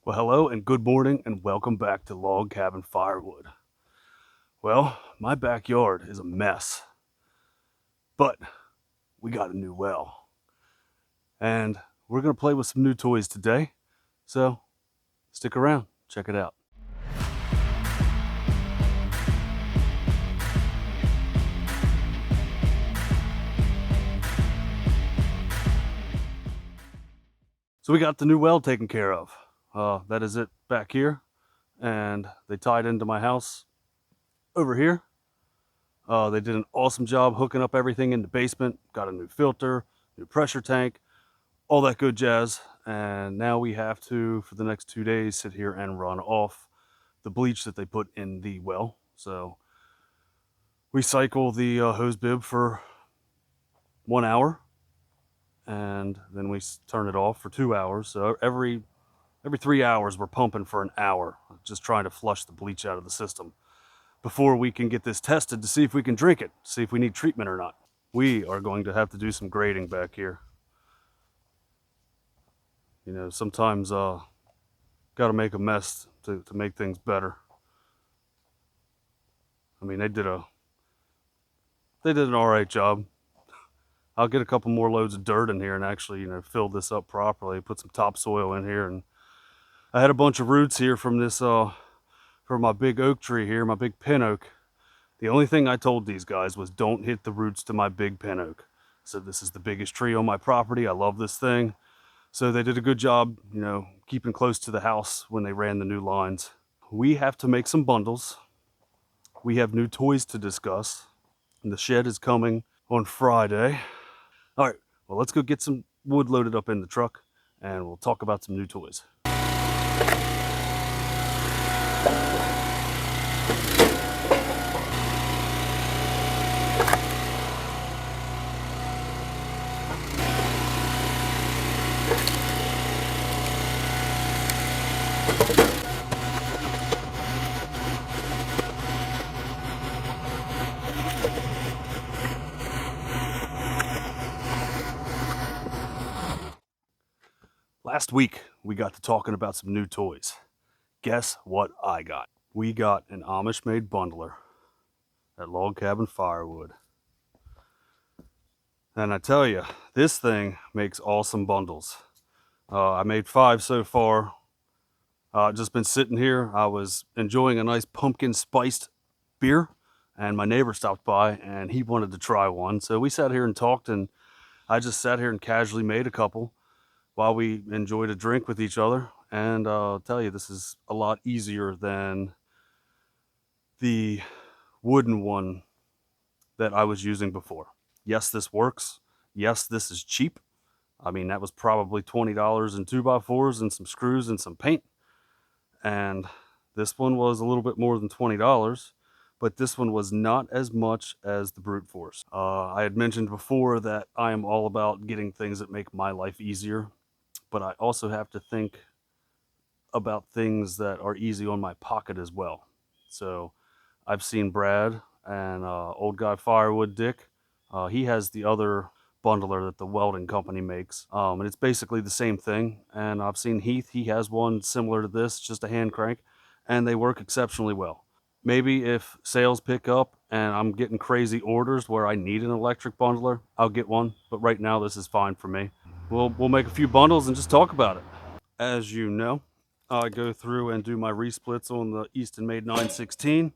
Well, hello and good morning and welcome back to Log Cabin Firewood. Well, my backyard is a mess, but we got a new well and we're going to play with some new toys today. So stick around, check it out. So we got the new well taken care of. That is it back here, and they tied into my house over here. They did an awesome job hooking up everything in the basement, got a new filter, new pressure tank, all that good jazz. And now we have to, for the next 2 days, sit here and run off the bleach that they put in the well. So we cycle the hose bib for 1 hour, and then we turn it off for 2 hours. So every 3 hours we're pumping for an hour, just trying to flush the bleach out of the system before we can get this tested to see if we can drink it, see if we need treatment or not. We are going to have to do some grading back here. You know, sometimes got to make a mess to make things better. I mean, they did an all right job. I'll get a couple more loads of dirt in here and actually, fill this up properly, put some topsoil in here. And I had a bunch of roots here from this, from my big oak tree here, my big pin oak. The only thing I told these guys was don't hit the roots to my big pin oak. So this is the biggest tree on my property. I love this thing. So they did a good job, keeping close to the house when they ran the new lines. We have to make some bundles. We have new toys to discuss. And the shed is coming on Friday. All right, well, let's go get some wood loaded up in the truck and we'll talk about some new toys. Last week, we got to talking about some new toys. Guess what I got? We got an Amish Made Bundler at Log Cabin Firewood. And I tell you, this thing makes awesome bundles. I made 5 so far. Just been sitting here. I was enjoying a nice pumpkin spiced beer, and my neighbor stopped by and he wanted to try one. So we sat here and talked, and I just sat here and casually made a couple while we enjoyed a drink with each other. And I'll tell you, this is a lot easier than the wooden one that I was using before. Yes, this works. Yes, this is cheap. I mean, that was probably $20 in 2x4s and some screws and some paint. And this one was a little bit more than $20, but this one was not as much as the brute force. I had mentioned before that I am all about getting things that make my life easier, but I also have to think about things that are easy on my pocket as well. So I've seen Brad and old guy Firewood Dick. He has the other bundler that the welding company makes, and it's basically the same thing. And I've seen Heath, he has one similar to this, just a hand crank, and they work exceptionally well. Maybe if sales pick up and I'm getting crazy orders where I need an electric bundler, I'll get one, but right now this is fine for me. We'll make a few bundles and just talk about it. As you know, I go through and do my resplits on the Aston Made 916,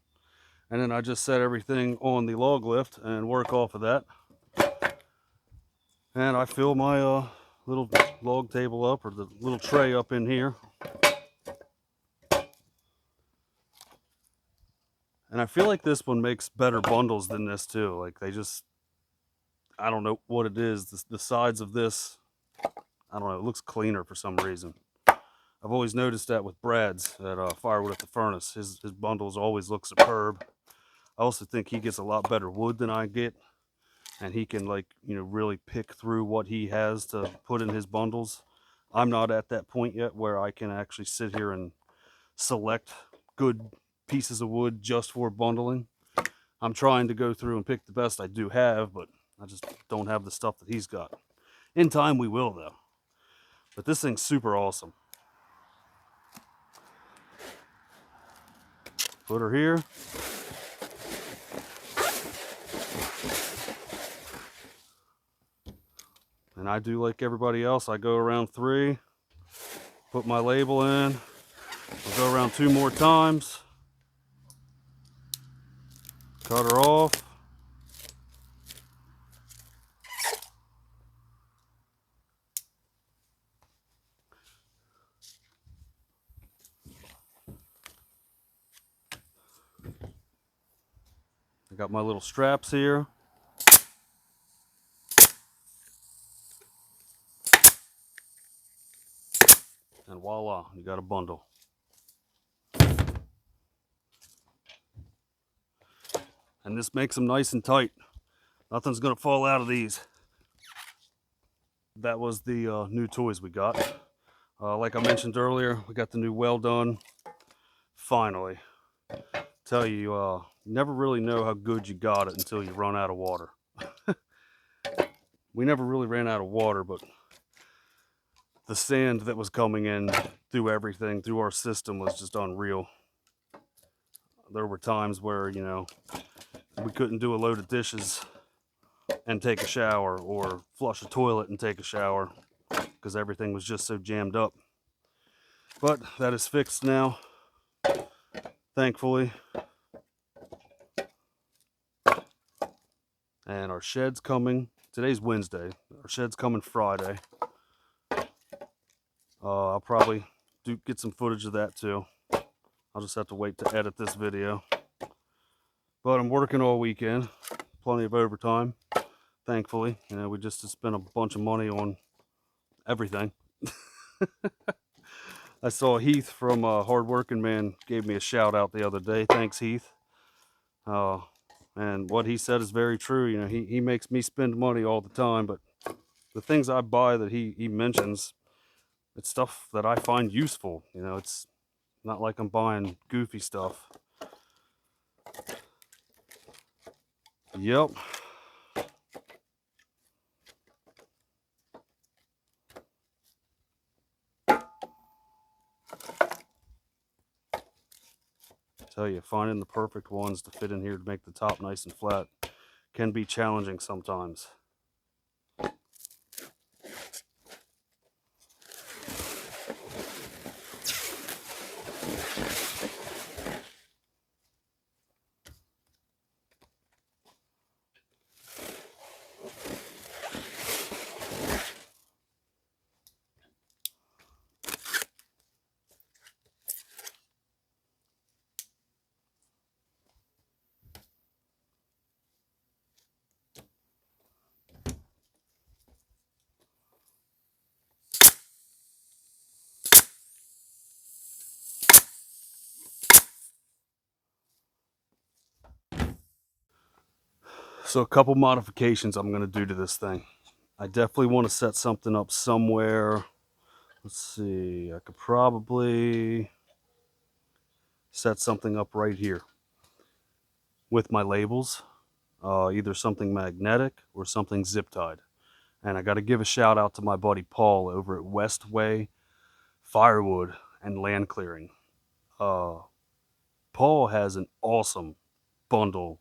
and then I just set everything on the log lift and work off of that. And I fill my little log table up, or the little tray up in here. And I feel like this one makes better bundles than this too. Like they just, I don't know what it is. The sides of this, I don't know, it looks cleaner for some reason. I've always noticed that with Brad's at Firewood at the Furnace. His bundles always look superb. I also think he gets a lot better wood than I get, and he can really pick through what he has to put in his bundles. I'm not at that point yet where I can actually sit here and select good pieces of wood just for bundling. I'm trying to go through and pick the best I do have, but I just don't have the stuff that he's got. In time we will though. But this thing's super awesome. Put her here. And I do like everybody else. I go around 3, put my label in. I'll go around 2 more times. Cut her off. I got my little straps here. And voila, you got a bundle. And this makes them nice and tight. Nothing's gonna fall out of these. That was the new toys we got. Like I mentioned earlier, we got the new Well Done. Finally. Tell you, you never really know how good you got it until you run out of water. We never really ran out of water, but the sand that was coming in through everything, through our system, was just unreal. There were times where, you know, we couldn't do a load of dishes and take a shower, or flush a toilet and take a shower, because everything was just so jammed up. But that is fixed now, thankfully. And our shed's coming. Today's Wednesday. Our shed's coming Friday. I'll probably get some footage of that too. I'll just have to wait to edit this video. But I'm working all weekend. Plenty of overtime, thankfully. You know, we just spent a bunch of money on everything. I saw Heath from Hard Working Man gave me a shout out the other day. Thanks, Heath. And what he said is very true. You know, he makes me spend money all the time, but the things I buy that he mentions, it's stuff that I find useful. You know, it's not like I'm buying goofy stuff. Yep. Tell you, finding the perfect ones to fit in here to make the top nice and flat can be challenging sometimes. So a couple modifications I'm going to do to this thing. I definitely want to set something up somewhere. Let's see, I could probably set something up right here with my labels, either something magnetic or something zip tied. And I got to give a shout out to my buddy Paul over at Westway Firewood and Land Clearing. Paul has an awesome bundle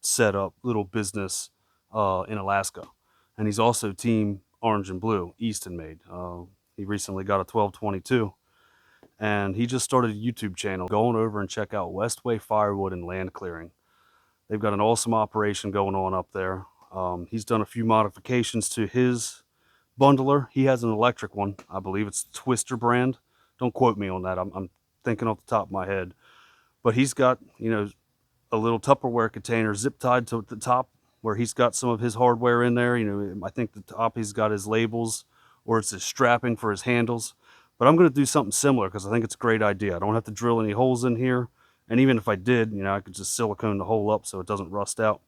set up little business in Alaska, and he's also team orange and blue, Aston Made. He recently got a 1222, and he just started a YouTube channel. Going over and check out Westway Firewood and Land Clearing. They've got an awesome operation going on up there. He's done a few modifications to his bundler. He has an electric one. I believe it's Twister brand. Don't quote me on that. I'm thinking off the top of my head. But he's got, you know, a little Tupperware container zip tied to the top where he's got some of his hardware in there. You know, I think the top he's got his labels, or it's his strapping for his handles. But I'm going to do something similar because I think it's a great idea. I don't have to drill any holes in here. And even if I did, you know, I could just silicone the hole up so it doesn't rust out.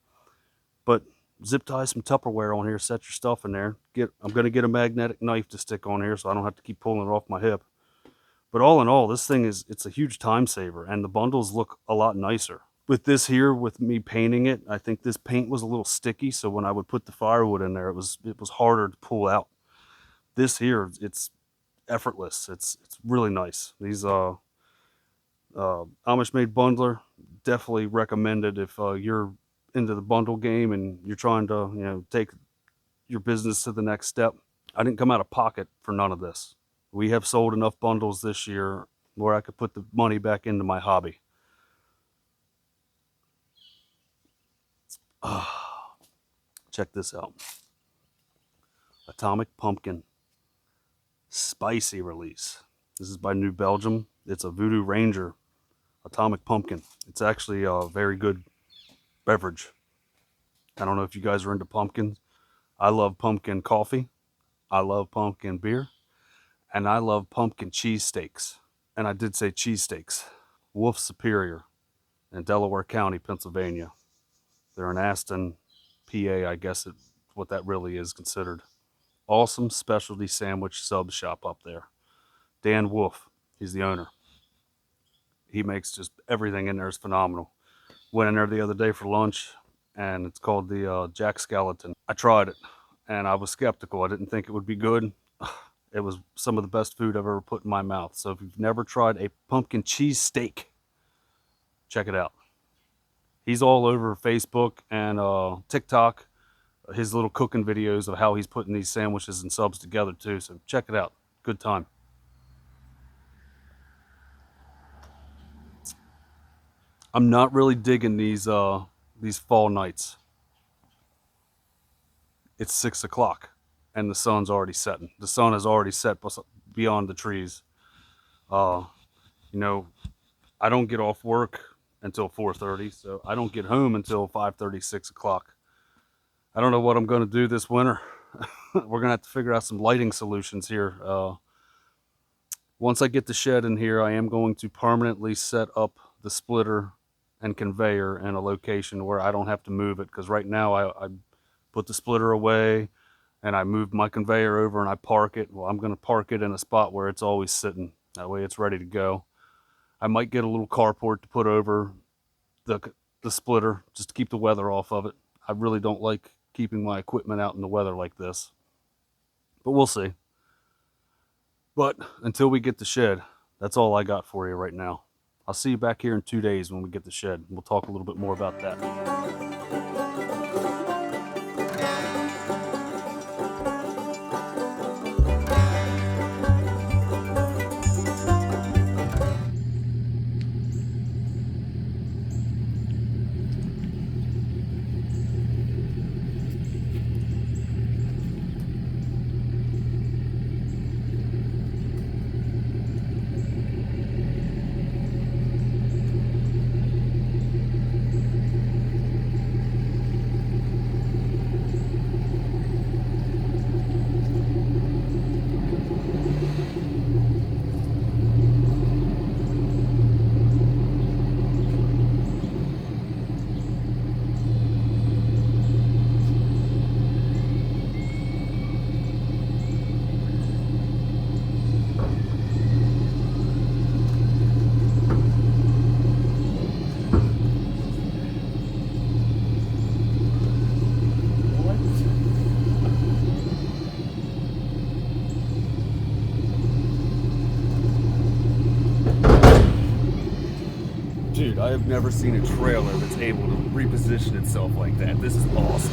But zip tie some Tupperware on here, set your stuff in there. I'm going to get a magnetic knife to stick on here so I don't have to keep pulling it off my hip. But all in all, this thing it's a huge time saver, and the bundles look a lot nicer. With this here, with me painting it, I think this paint was a little sticky, so when I would put the firewood in there, it was harder to pull out. This here, it's effortless. It's really nice. These Amish Made Bundler, definitely recommended if you're into the bundle game and you're trying to, take your business to the next step. I didn't come out of pocket for none of this. We have sold enough bundles this year where I could put the money back into my hobby. Check this out. Atomic Pumpkin Spicy Release. This is by New Belgium. It's a Voodoo Ranger Atomic Pumpkin. It's actually a very good beverage. I don't know if you guys are into pumpkins. I love pumpkin coffee. I love pumpkin beer. And I love pumpkin cheesesteaks. And I did say cheesesteaks. Wolf Superior in Delaware County, Pennsylvania. They're in Aston PA, I guess what that really is considered. Awesome specialty sandwich sub shop up there. Dan Wolf, he's the owner. He makes just everything in there is phenomenal. Went in there the other day for lunch, and it's called the Jack Skellington. I tried it, and I was skeptical. I didn't think it would be good. It was some of the best food I've ever put in my mouth. So if you've never tried a pumpkin cheese steak, check it out. He's all over Facebook and TikTok. His little cooking videos of how he's putting these sandwiches and subs together too. So check it out. Good time. I'm not really digging these fall nights. It's 6 o'clock and the sun's already setting. The sun has already set beyond the trees. Uh, you know, I don't get off work until 4:30, so I don't get home until 5:30, 6 o'clock. I don't know what I'm going to do this winter. We're going to have to figure out some lighting solutions here. Once I get the shed in here, I am going to permanently set up the splitter and conveyor in a location where I don't have to move it, because right now I put the splitter away and I move my conveyor over and I park it. Well, I'm going to park it in a spot where it's always sitting. That way it's ready to go. I might get a little carport to put over the splitter just to keep the weather off of it. I really don't like keeping my equipment out in the weather like this, but we'll see. But until we get the shed, that's all I got for you right now. I'll see you back here in 2 days when we get the shed. We'll talk a little bit more about that. Dude, I have never seen a trailer that's able to reposition itself like that. This is awesome.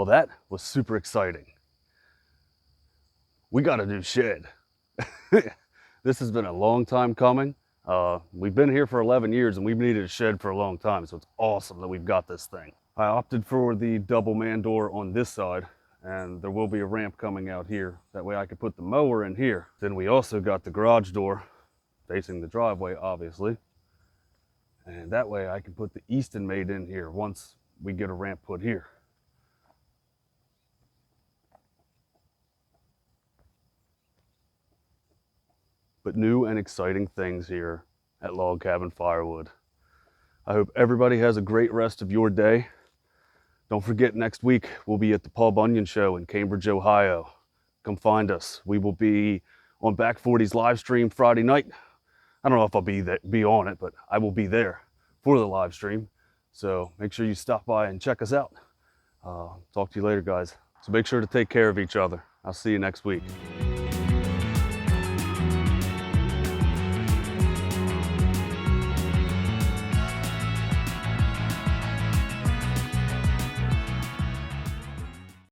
Well, that was super exciting. We got a new shed. This has been a long time coming. We've been here for 11 years and we've needed a shed for a long time, so it's awesome that we've got this thing. I opted for the double man door on this side, and there will be a ramp coming out here. That way I could put the mower in here. Then we also got the garage door facing the driveway, obviously. And that way I can put the Aston Made in here once we get a ramp put here. But new and exciting things here at Log Cabin Firewood. I hope everybody has a great rest of your day. Don't forget, next week we'll be at the Paul Bunyan Show in Cambridge, Ohio. Come find us. We will be on Back 40's live stream Friday night. I don't know if I'll be on it, but I will be there for the live stream. So make sure you stop by and check us out. Talk to you later, guys. So make sure to take care of each other. I'll see you next week.